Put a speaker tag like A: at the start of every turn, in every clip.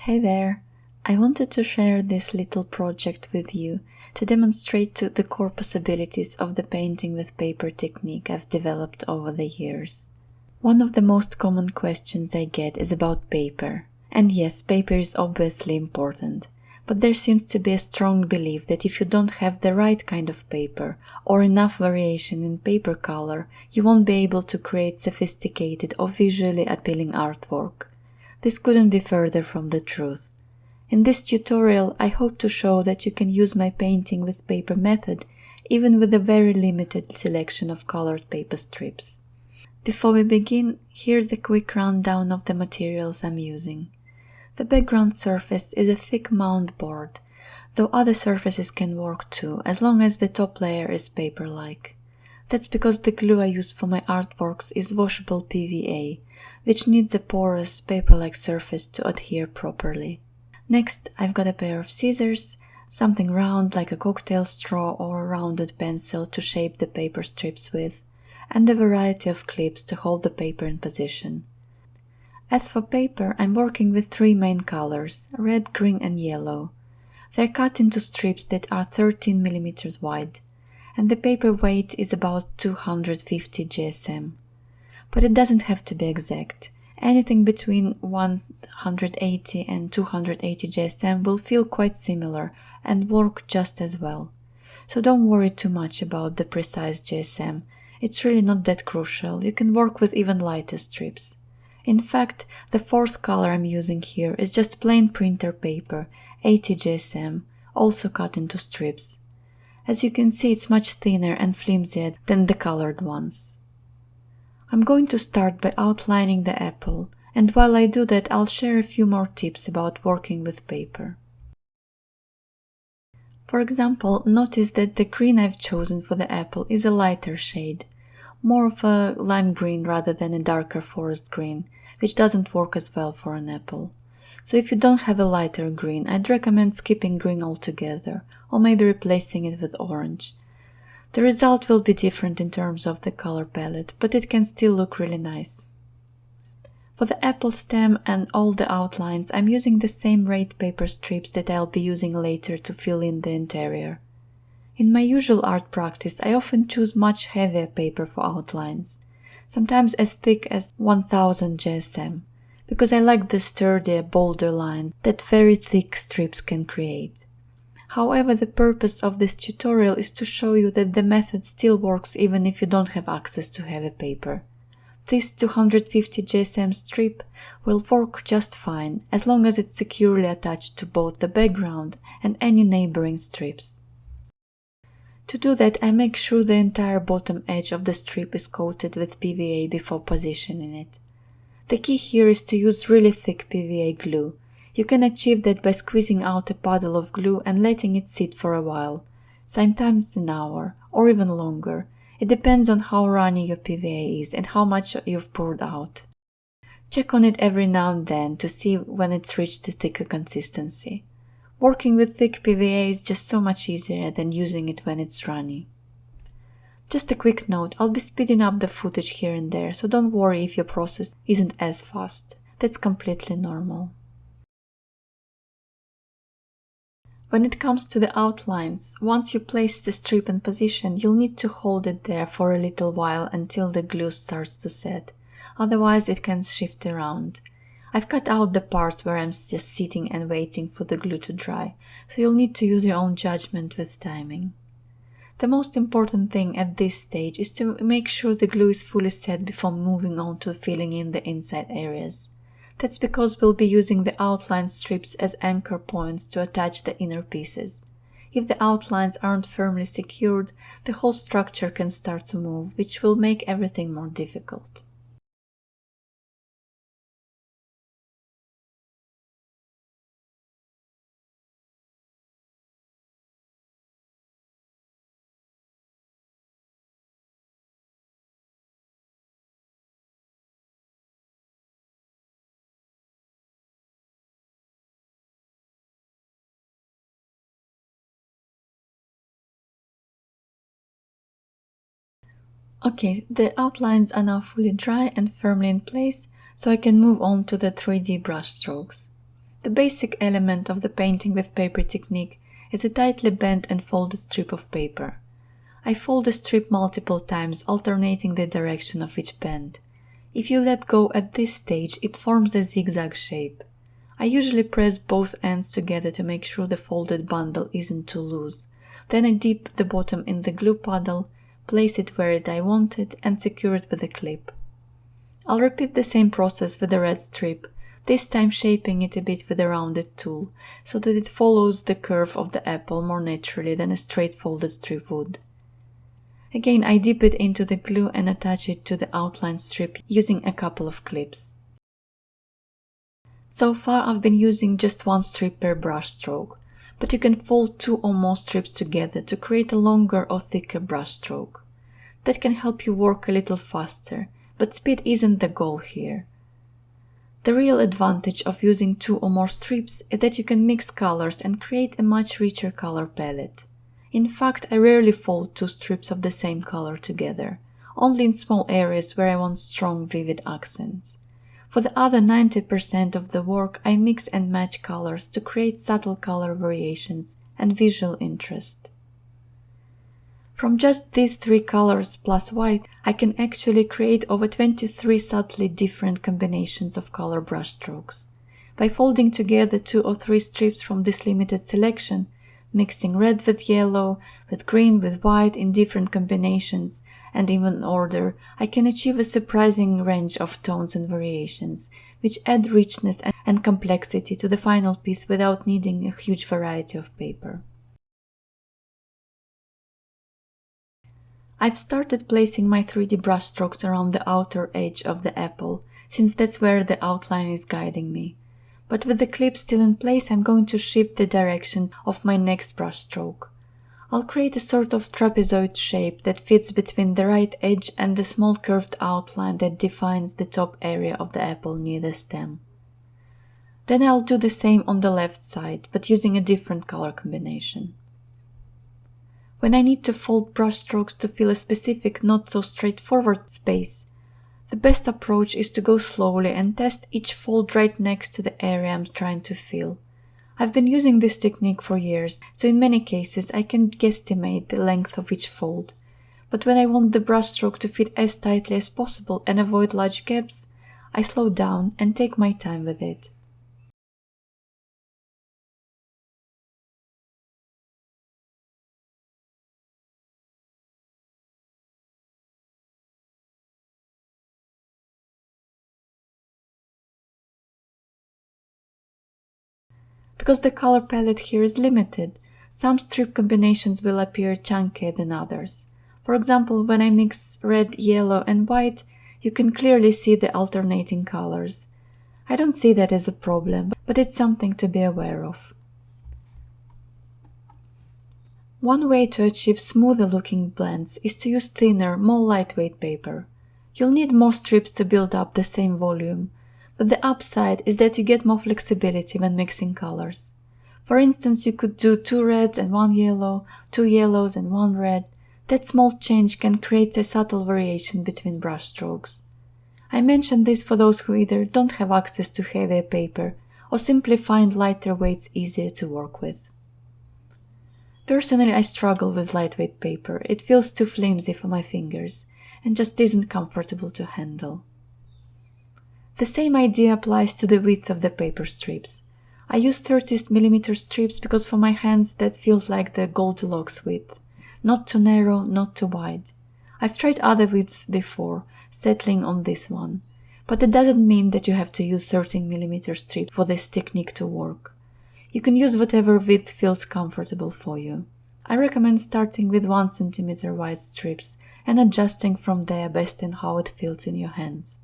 A: Hey there! I wanted to share this little project with you to demonstrate the core possibilities of the painting with paper technique I've developed over the years. One of the most common questions I get is about paper. And yes, paper is obviously important, but there seems to be a strong belief that if you don't have the right kind of paper or enough variation in paper color, you won't be able to create sophisticated or visually appealing artwork. This couldn't be further from the truth. In this tutorial, I hope to show that you can use my painting with paper method, even with a very limited selection of colored paper strips. Before we begin, here's a quick rundown of the materials I'm using. The background surface is a thick mound board, though other surfaces can work too, as long as the top layer is paper-like. That's because the glue I use for my artworks is washable PVA, which needs a porous, paper-like surface to adhere properly. Next, I've got a pair of scissors, something round like a cocktail straw or a rounded pencil to shape the paper strips with, and a variety of clips to hold the paper in position. As for paper, I'm working with three main colors, red, green and yellow. They're cut into strips that are 13 mm wide, and the paper weight is about 250 GSM. But it doesn't have to be exact. Anything between 180 and 280 GSM will feel quite similar and work just as well. So don't worry too much about the precise GSM. It's really not that crucial. You can work with even lighter strips. In fact, the fourth color I'm using here is just plain printer paper, 80 GSM, also cut into strips. As you can see, it's much thinner and flimsier than the colored ones. I'm going to start by outlining the apple, and while I do that, I'll share a few more tips about working with paper. For example, notice that the green I've chosen for the apple is a lighter shade, more of a lime green rather than a darker forest green, which doesn't work as well for an apple. So if you don't have a lighter green, I'd recommend skipping green altogether, or maybe replacing it with orange. The result will be different in terms of the color palette, but it can still look really nice. For the apple stem and all the outlines, I'm using the same rate paper strips that I'll be using later to fill in the interior. In my usual art practice, I often choose much heavier paper for outlines, sometimes as thick as 1000 GSM, because I like the sturdier, bolder lines that very thick strips can create. However, the purpose of this tutorial is to show you that the method still works even if you don't have access to heavy paper. This 250 GSM strip will work just fine as long as it's securely attached to both the background and any neighboring strips. To do that, I make sure the entire bottom edge of the strip is coated with PVA before positioning it. The key here is to use really thick PVA glue. You can achieve that by squeezing out a puddle of glue and letting it sit for a while, sometimes an hour or even longer. It depends on how runny your PVA is and how much you've poured out. Check on it every now and then to see when it's reached a thicker consistency. Working with thick PVA is just so much easier than using it when it's runny. Just a quick note, I'll be speeding up the footage here and there, so don't worry if your process isn't as fast. That's completely normal. When it comes to the outlines, once you place the strip in position, you'll need to hold it there for a little while until the glue starts to set. Otherwise, it can shift around. I've cut out the parts where I'm just sitting and waiting for the glue to dry, so you'll need to use your own judgment with timing. The most important thing at this stage is to make sure the glue is fully set before moving on to filling in the inside areas. That's because we'll be using the outline strips as anchor points to attach the inner pieces. If the outlines aren't firmly secured, the whole structure can start to move, which will make everything more difficult. Okay, the outlines are now fully dry and firmly in place, so I can move on to the 3D brush strokes. The basic element of the painting with paper technique is a tightly bent and folded strip of paper. I fold the strip multiple times, alternating the direction of each bend. If you let go at this stage, it forms a zigzag shape. I usually press both ends together to make sure the folded bundle isn't too loose. Then I dip the bottom in the glue puddle, place it where I want it, and secure it with a clip. I'll repeat the same process with the red strip, this time shaping it a bit with a rounded tool, so that it follows the curve of the apple more naturally than a straight folded strip would. Again, I dip it into the glue and attach it to the outline strip using a couple of clips. So far I've been using just one strip per brush stroke, but you can fold 2 or more strips together to create a longer or thicker brush stroke. That can help you work a little faster, but speed isn't the goal here. The real advantage of using 2 or more strips is that you can mix colors and create a much richer color palette. In fact, I rarely fold 2 strips of the same color together, only in small areas where I want strong, vivid accents. For the other 90% of the work, I mix and match colors to create subtle color variations and visual interest. From just these 3 colors plus white, I can actually create over 23 subtly different combinations of color brushstrokes. By folding together 2 or 3 strips from this limited selection, mixing red with yellow, with green, with white in different combinations and even order, I can achieve a surprising range of tones and variations, which add richness and complexity to the final piece without needing a huge variety of paper. I've started placing my 3D brushstrokes around the outer edge of the apple, since that's where the outline is guiding me. But with the clip still in place, I'm going to shift the direction of my next brushstroke. I'll create a sort of trapezoid shape that fits between the right edge and the small curved outline that defines the top area of the apple near the stem. Then I'll do the same on the left side, but using a different color combination. When I need to fold brushstrokes to fill a specific, not so straightforward space, the best approach is to go slowly and test each fold right next to the area I'm trying to fill. I've been using this technique for years, so in many cases I can guesstimate the length of each fold. But when I want the brushstroke to fit as tightly as possible and avoid large gaps, I slow down and take my time with it. Because the color palette here is limited, some strip combinations will appear chunkier than others. For example, when I mix red, yellow and white, you can clearly see the alternating colors. I don't see that as a problem, but it's something to be aware of. One way to achieve smoother looking blends is to use thinner, more lightweight paper. You'll need more strips to build up the same volume, but the upside is that you get more flexibility when mixing colors. For instance, you could do 2 reds and 1 yellow, 2 yellows and 1 red. That small change can create a subtle variation between brush strokes. I mention this for those who either don't have access to heavier paper or simply find lighter weights easier to work with. Personally, I struggle with lightweight paper. It feels too flimsy for my fingers and just isn't comfortable to handle. The same idea applies to the width of the paper strips. I use 30mm strips because for my hands that feels like the Goldilocks width. Not too narrow, not too wide. I've tried other widths before, settling on this one. But it doesn't mean that you have to use 13mm strip for this technique to work. You can use whatever width feels comfortable for you. I recommend starting with 1cm wide strips and adjusting from there based on how it feels in your hands.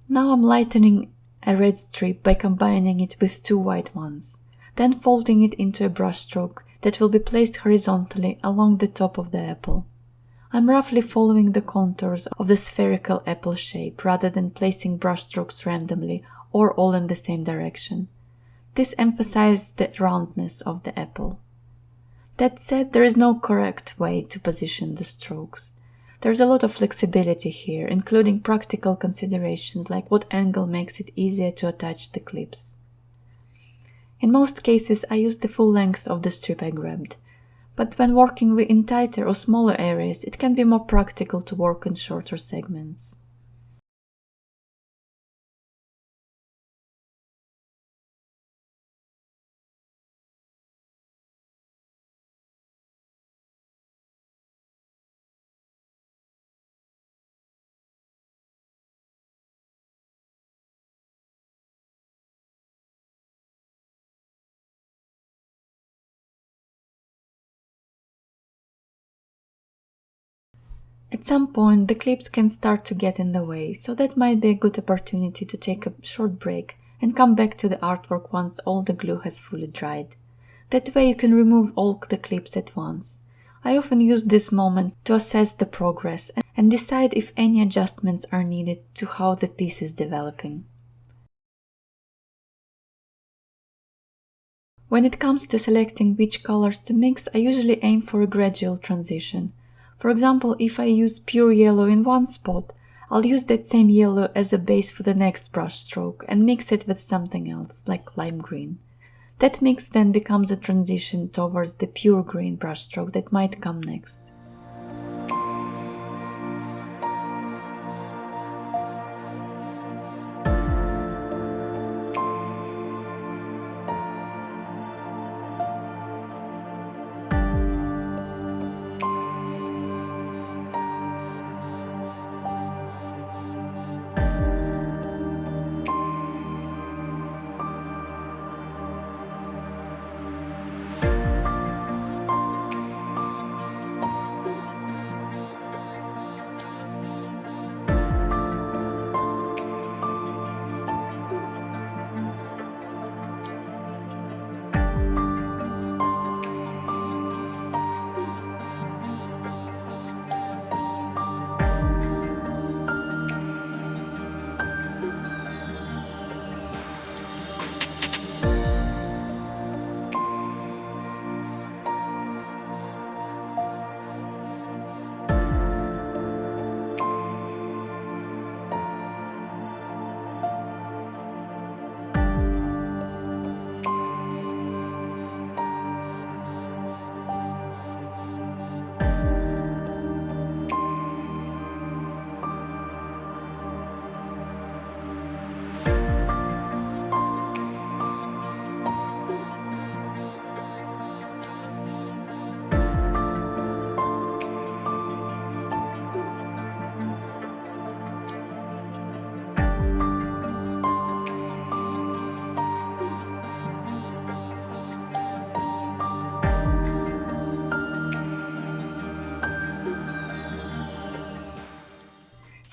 A: Now I'm lightening a red strip by combining it with 2 white ones, then folding it into a brushstroke that will be placed horizontally along the top of the apple. I'm roughly following the contours of the spherical apple shape rather than placing brushstrokes randomly or all in the same direction. This emphasizes the roundness of the apple. That said, there is no correct way to position the strokes. There's a lot of flexibility here, including practical considerations like what angle makes it easier to attach the clips. In most cases, I use the full length of the strip I grabbed, but when working in tighter or smaller areas, it can be more practical to work in shorter segments. At some point, the clips can start to get in the way, so that might be a good opportunity to take a short break and come back to the artwork once all the glue has fully dried. That way you can remove all the clips at once. I often use this moment to assess the progress and decide if any adjustments are needed to how the piece is developing. When it comes to selecting which colors to mix, I usually aim for a gradual transition. For example, if I use pure yellow in one spot, I'll use that same yellow as a base for the next brush stroke and mix it with something else, like lime green. That mix then becomes a transition towards the pure green brushstroke that might come next.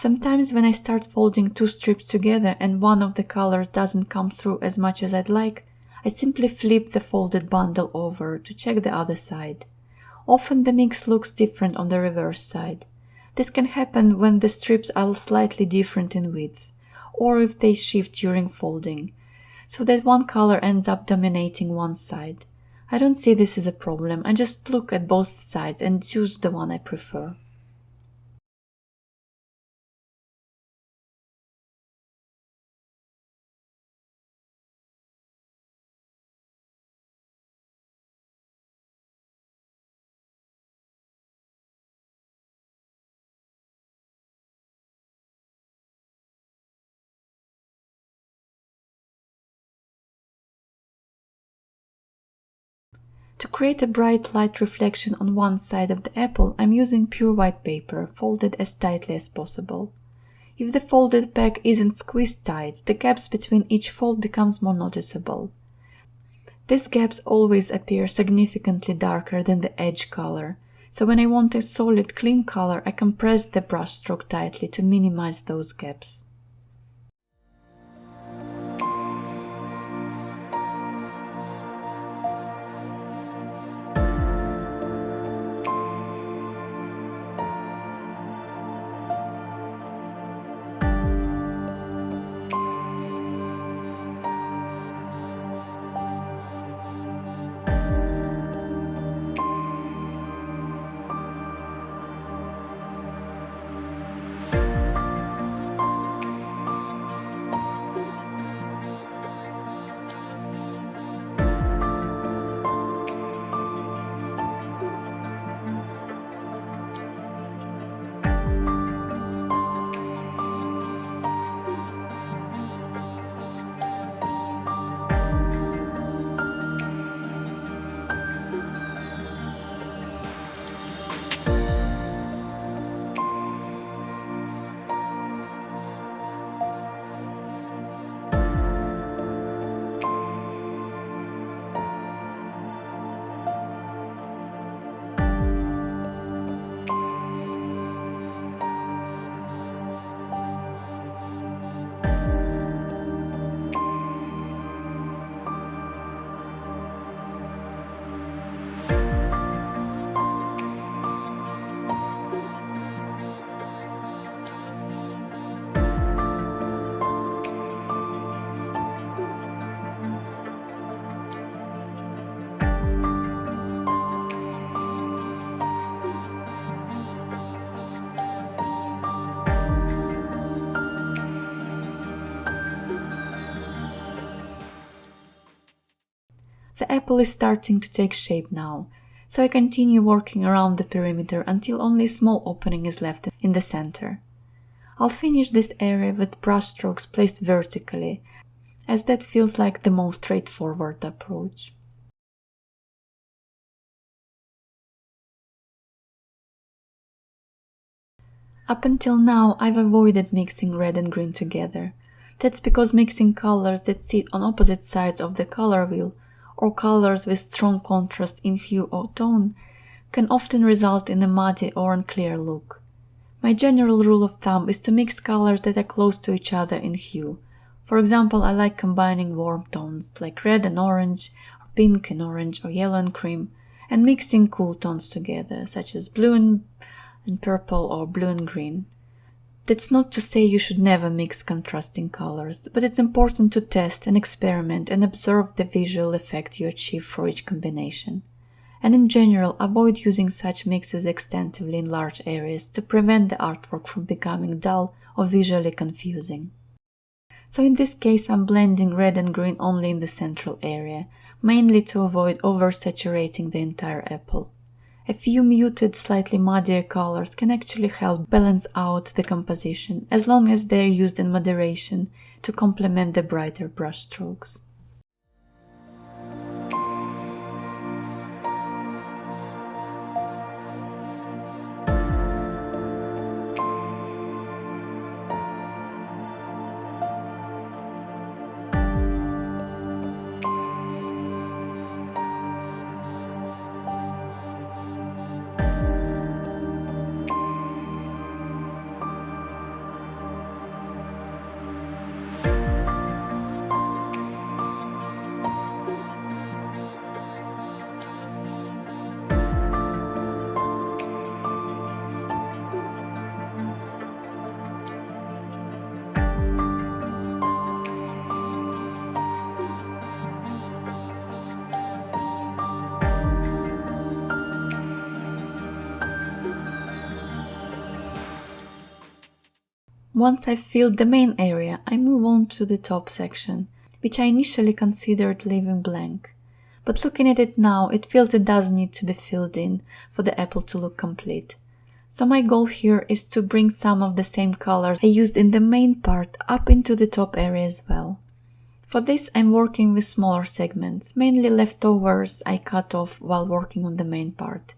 A: Sometimes when I start folding two strips together and one of the colors doesn't come through as much as I'd like, I simply flip the folded bundle over to check the other side. Often the mix looks different on the reverse side. This can happen when the strips are slightly different in width, or if they shift during folding, so that one color ends up dominating one side. I don't see this as a problem, I just look at both sides and choose the one I prefer. To create a bright light reflection on one side of the apple, I'm using pure white paper, folded as tightly as possible. If the folded back isn't squeezed tight, the gaps between each fold becomes more noticeable. These gaps always appear significantly darker than the edge color, so when I want a solid, clean color, I compress the brush stroke tightly to minimize those gaps. The apple is starting to take shape now, so I continue working around the perimeter until only a small opening is left in the center. I'll finish this area with brush strokes placed vertically, as that feels like the most straightforward approach. Up until now, I've avoided mixing red and green together. That's because mixing colors that sit on opposite sides of the color wheel, or colors with strong contrast in hue or tone, can often result in a muddy or unclear look. My general rule of thumb is to mix colors that are close to each other in hue. For example, I like combining warm tones like red and orange, or pink and orange, or yellow and cream, and mixing cool tones together, such as blue and purple or blue and green. That's not to say you should never mix contrasting colors, but it's important to test and experiment and observe the visual effect you achieve for each combination. And in general, avoid using such mixes extensively in large areas to prevent the artwork from becoming dull or visually confusing. So in this case, I'm blending red and green only in the central area, mainly to avoid oversaturating the entire apple. A few muted, slightly muddier colors can actually help balance out the composition, as long as they are used in moderation to complement the brighter brush strokes. Once I've filled the main area, I move on to the top section, which I initially considered leaving blank. But looking at it now, it feels it does need to be filled in for the apple to look complete. So my goal here is to bring some of the same colors I used in the main part up into the top area as well. For this, I'm working with smaller segments, mainly leftovers I cut off while working on the main part.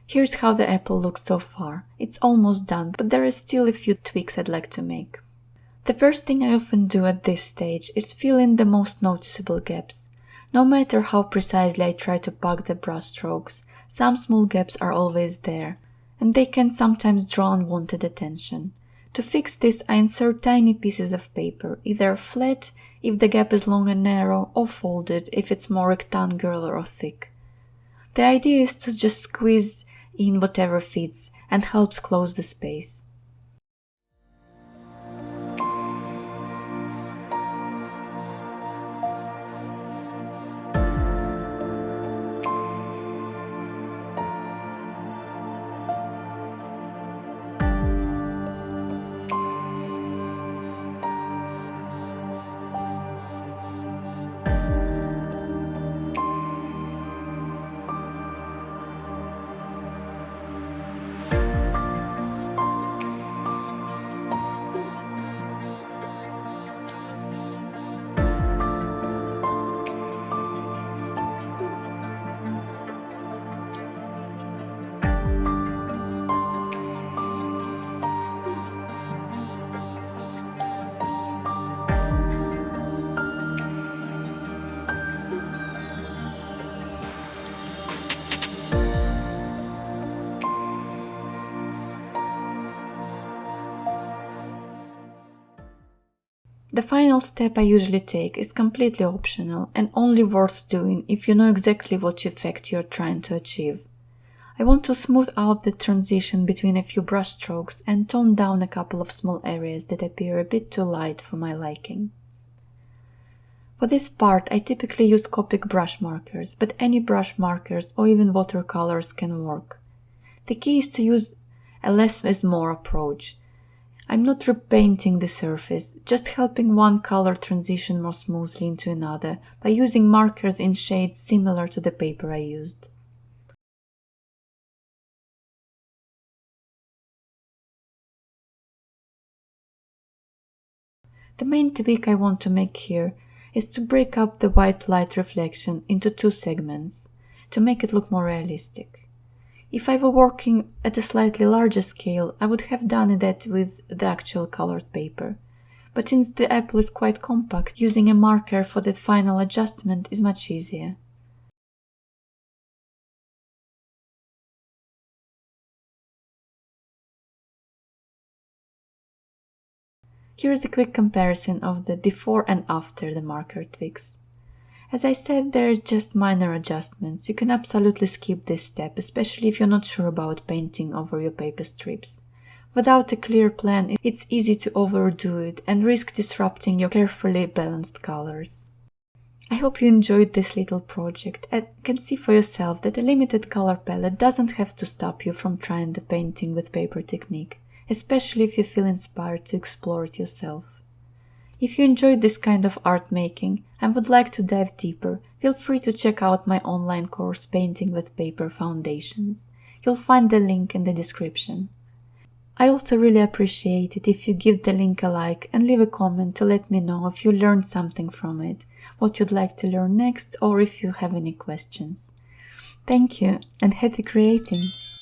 A: Here's how the apple looks so far. It's almost done, but there are still a few tweaks I'd like to make. The first thing I often do at this stage is fill in the most noticeable gaps. No matter how precisely I try to pack the brush strokes, some small gaps are always there, and they can sometimes draw unwanted attention. To fix this, I insert tiny pieces of paper, either flat if the gap is long and narrow, or folded if it's more rectangular or thick. The idea is to just squeeze in whatever fits and helps close the space. The final step I usually take is completely optional and only worth doing if you know exactly what effect you're trying to achieve. I want to smooth out the transition between a few brush strokes and tone down a couple of small areas that appear a bit too light for my liking. For this part, I typically use Copic brush markers, but any brush markers or even watercolors can work. The key is to use a less is more approach. I'm not repainting the surface, just helping one color transition more smoothly into another by using markers in shades similar to the paper I used. The main tweak I want to make here is to break up the white light reflection into two segments to make it look more realistic. If I were working at a slightly larger scale, I would have done that with the actual colored paper. But since the apple is quite compact, using a marker for that final adjustment is much easier. Here is a quick comparison of the before and after the marker tweaks. As I said, they are just minor adjustments. You can absolutely skip this step, especially if you're not sure about painting over your paper strips. Without a clear plan, it's easy to overdo it and risk disrupting your carefully balanced colors. I hope you enjoyed this little project and can see for yourself that a limited color palette doesn't have to stop you from trying the painting with paper technique, especially if you feel inspired to explore it yourself. If you enjoyed this kind of art making and would like to dive deeper, feel free to check out my online course Painting with Paper Foundations. You'll find the link in the description. I also really appreciate it if you give the link a like and leave a comment to let me know if you learned something from it, what you'd like to learn next, or if you have any questions. Thank you and happy creating!